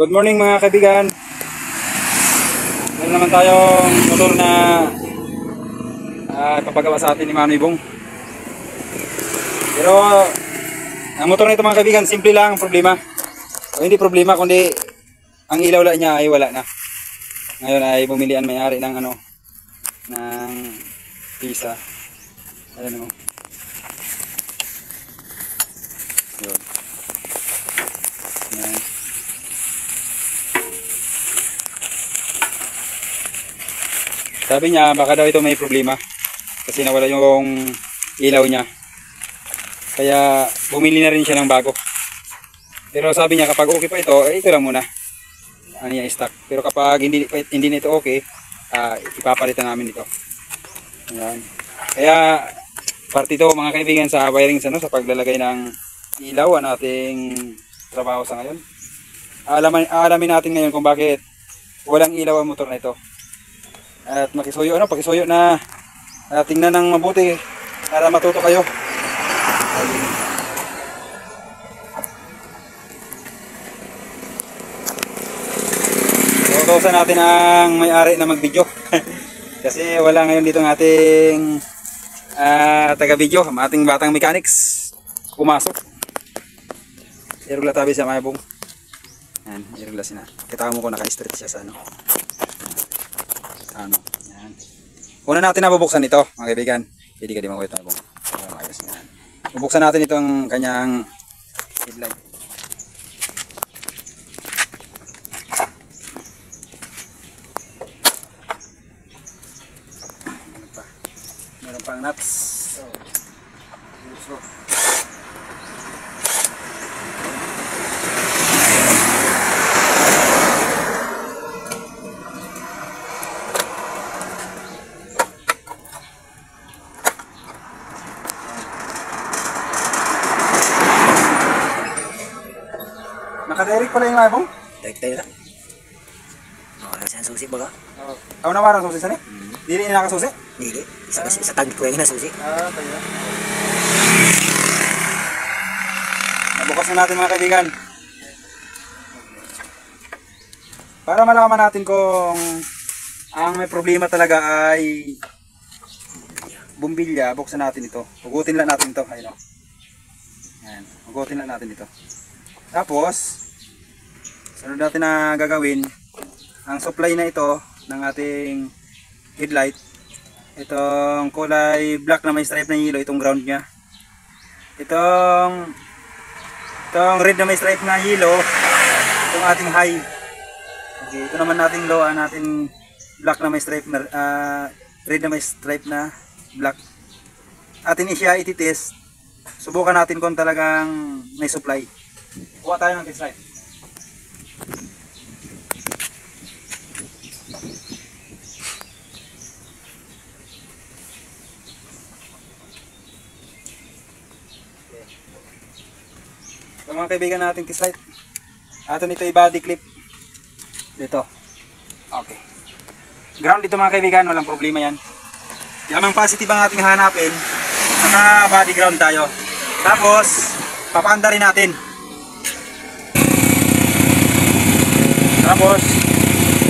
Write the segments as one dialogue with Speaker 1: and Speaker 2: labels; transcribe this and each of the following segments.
Speaker 1: Good morning mga kaibigan. Meron naman tayong motor na papagawa sa atin ni Manoy Bong. Pero ang motor na ito mga kaibigan, simple lang ang problema. O hindi problema, kundi ang ilaw lang niya ay wala na. Ngayon ay bumili ang may-ari ng ng pisa. Ayan o. Yun. Ayan. Sabi niya baka daw ito may problema kasi nawala yung ilaw niya. Kaya bumili na rin siya ng bago. Pero sabi niya kapag okay pa ito, ito lang muna. Ano niya stock. Pero kapag hindi na ito okay, ipapalitan namin ito. Ayan. Kaya parte ito mga kaibigan sa wiring sa paglalagay ng ilaw ang ating trabaho sa ngayon. Alamin natin ngayon kung bakit walang ilaw ang motor na ito. At pakisuyo na tingnan ng mabuti para matuto kayo. Tutusan natin ang may-ari na mag-video. Kasi wala ngayon dito ng ating taga-video, ating batang mechanics pumasok. Irugla tabi sa mayabong. Yan, irugla sina. Kita mo ko naka-stretch siya sa yan. Una natin nabubuksan ito, mga kaibigan. Hindi ka di makuha ito. Bubuksan natin itong kanyang headlight. Meron pang nuts. Naka-direct pala yung labong?
Speaker 2: Direct tayo lang. Nasa susi ba ka?
Speaker 1: Ako na marang susi sani? Dili na nakasusi?
Speaker 2: Dili. Isa tag ko yung nasusi.
Speaker 1: Tayo. Nabukas na natin mga kaibigan. Para malaman natin kung ang may problema talaga ay bumbilya, buksan natin ito. Hugutin lang natin ito. Ayun o. Ayan. Hugutin lang natin ito. Tapos, sunod natin na gagawin, ang supply na ito ng ating headlight, itong kulay black na may stripe na yellow, itong ground nya. Itong red na may stripe na yellow, itong ating high. Okay, ito naman nating low, natin black na may stripe na, red na may stripe na black. Atin siya ititest, subukan natin kung talagang may supply. Kuha tayo ng test light. Ito mga kaibigan natin test light. Atin ito i-body clip. Dito. Okay. Ground dito mga kaibigan, walang problema yan. Yamang positive ang ating hanapin. Naka body ground tayo. Tapos, papaanda rin natin. Tapos,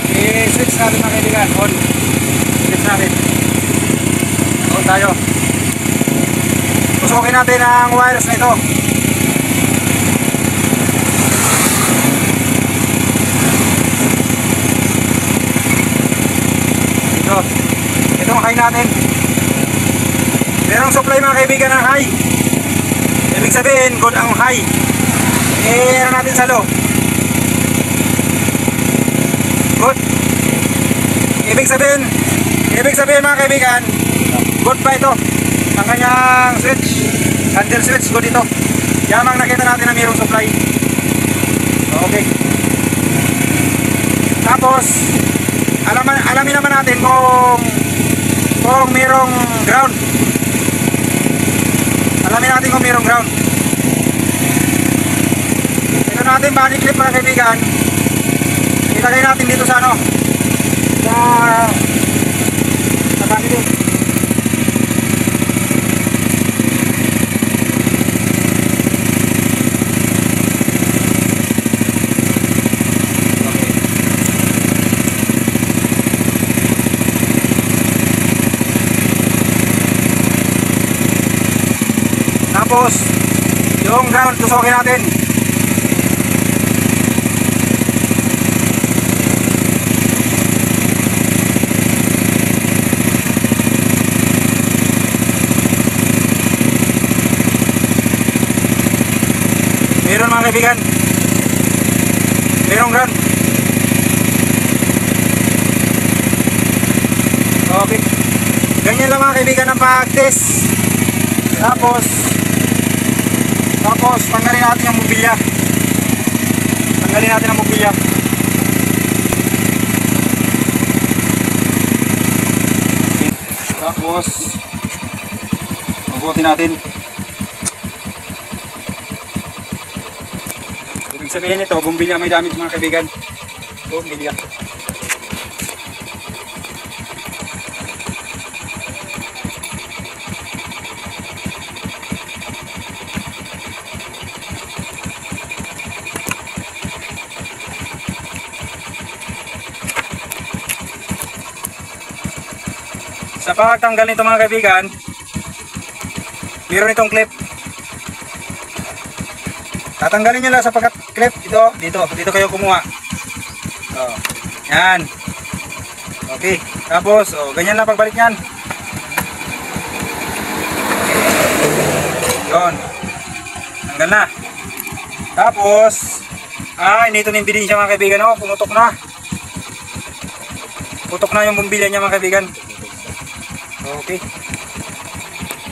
Speaker 1: i-switch natin mga kaibigan, on. Switch natin. On tayo. Pusukin natin ang wires na ito. Ito ang high natin. Merong supply mga kaibigan ng high. Ibig sabihin, good ang high. Ano natin sa low. Good. Ibig sabihin mga kaibigan, good pa ito. Ang kanyang switch, handle switch, good ito. Yamang nakita natin na mayroong supply. Okay. Tapos, alamin naman natin kung mayroong ground. Alamin natin kung mayroong ground. Ito natin body clip mga kaibigan. Ilagay natin dito sa sa body. ground, tusukin natin. Meron mga kaibigan. Merong ground. Okay. Ganyan lang mga kaibigan ang pag-test. Tapos tanggalin natin ang mobilya. Tanggalin natin ang mobilya. Tapos mabutin natin. Ibig sabihin nito, bumbilya may damage mga kaibigan. Bumbilya. Sa pagtanggal nito mga kaibigan, meron itong clip. Tatanggalin nyo lang sa pagka-clip dito kayo kumuha. Oh, yan. Okay, tapos ganyan lang pagbalik niyan. Yun. Tanggal na. Tapos nito ng bidin siya mga kaibigan. Oh, pumutok na. Putok na yung bumbilya niya mga kaibigan. Okay.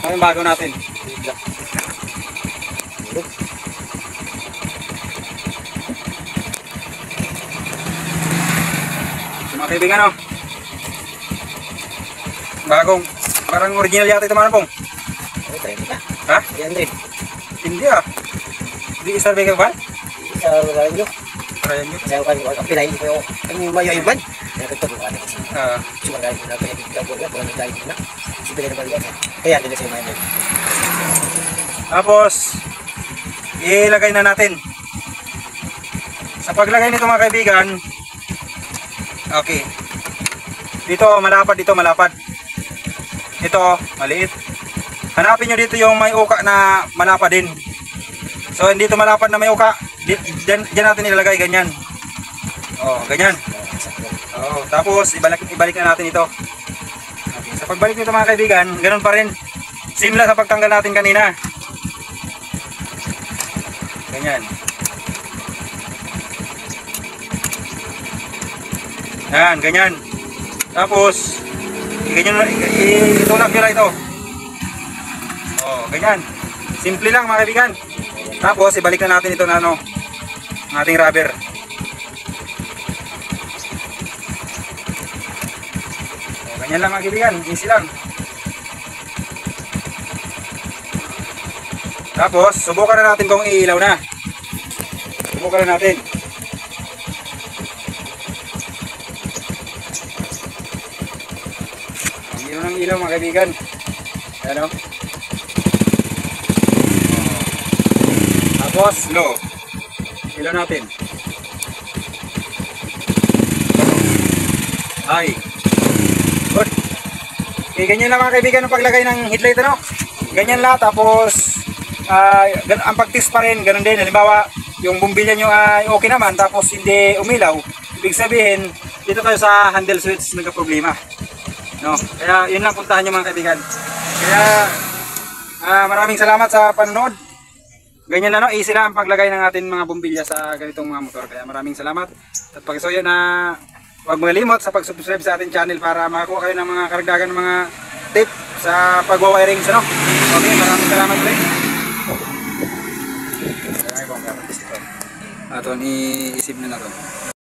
Speaker 1: Ano yung bago natin? Mga kaibigan, oh. Bagong. Parang original yata ito mga pong. Ha?
Speaker 2: 300.
Speaker 1: Hindi ah. Hindi isar bigay ba?
Speaker 2: Sa mga nyo.
Speaker 1: Kaya nyo.
Speaker 2: Saya ko ang pilay ko yung mayayuman. Nakagtaturuan ako. Sumagay ko na kaya dito na kung nagdahil ko na. Si Pilay na balikan. Kaya nila sa mga
Speaker 1: Tapos ilagay na natin. Sa paglagay nito mga kaibigan, okay. Dito malapad. Ito maliit. Hanapin nyo dito yung may uka na malapad din. So hindi ito malapad na may uka. Diyan natin ilalagay ganyan. Oh, ganyan. Oh, tapos ibalik na natin ito. Okay. Sa pagbalik nito mga kaibigan, ganoon pa rin. Simula sa pagtanggal natin kanina. Ganyan. Yan, ganyan. Tapos itulak nyo lang ito. Oh, ganyan. Simple lang mga kaibigan. Tapos ibalik na natin ito na ng ating rubber. Ganyan lang mga kaibigan, easy lang. Tapos, subukan na natin kung iilaw na. Subukan na natin. Ang ilaw ng ilaw mga kaibigan. Ayan o. Tapos, low. Ilaw natin. Ay. Good. Okay, ganyan lang mga kaibigan ang paglagay ng headlight, ano? Ganyan lang, tapos ang pag-test pa rin, ganun din. Halimbawa, yung bumbilya nyo ay okay naman, tapos hindi umilaw. Ibig sabihin, dito kayo sa handle switch nagka-problema. No? Kaya yun lang puntahan nyo mga kaibigan. Kaya maraming salamat sa panonood. Ganyan na, no? Easy lang ang paglagay ng ating mga bumbilya sa ganitong mga motor. Kaya maraming salamat. At pag-isuyo na huwag malimot sa pag-subscribe sa ating channel para makakuha kayo ng mga karagdagan mga tip sa pag-wiring sa no. Okay, maraming salamat ulit. Aton, iisip na to.